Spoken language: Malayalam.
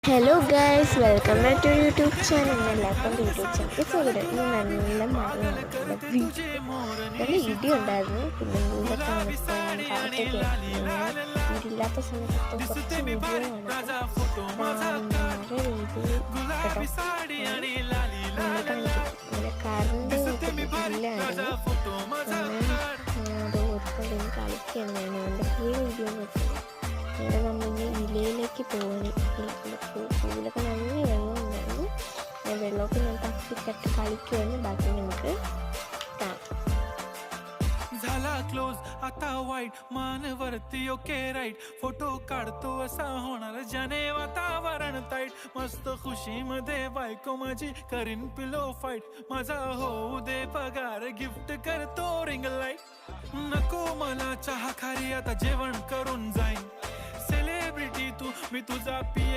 Hello guys, welcome back to YouTube channel. എല്ലാവർക്കും യൂട്യൂബ് ചാനൽ സുഖം. ഇന്ന് നല്ല മഴയാണ്, നല്ല ഇടി ഉണ്ടായിരുന്നു. പിന്നെ നല്ല തണുപ്പാണ്, കാറ്റൊക്കെ ഇടിയില്ലാത്ത സമയത്ത് കുറച്ച് വീഡിയോ ആണ് മഴ പെയ്ത് കേട്ടോ. അങ്ങനെ കറണ്ട് ഇല്ലായിരുന്നു. അത് ഒരുപാട് കളിക്കുകയാണ്. എൻ്റെ പുതിയ വീഡിയോ ഇവിടെ നമ്മളിനി ഇലയിലേക്ക് പോവാണ്. പൂവിലൊക്കെ നല്ല വെള്ളം ഉണ്ടായിരുന്നു. വെള്ളമൊക്കെ ഞാൻ തട്ടിക്കട്ട് കളിക്കുവായിരുന്നു. ബാക്കി നമുക്ക് കാണാം. झाला क्लोज आता वाईट मान वरती ओके राईट फोटो काढतो असा होणार ज्याने वातावरण ताईट मस्त खुशी मध्ये बायको माझी करीन पिलो फाईट माझा होऊ दे पगार गिफ्ट करतो रिंग लाईट नको मला चहा खारी आता जेवण करून जाईन सेलिब्रिटी तू मी तुझा पिये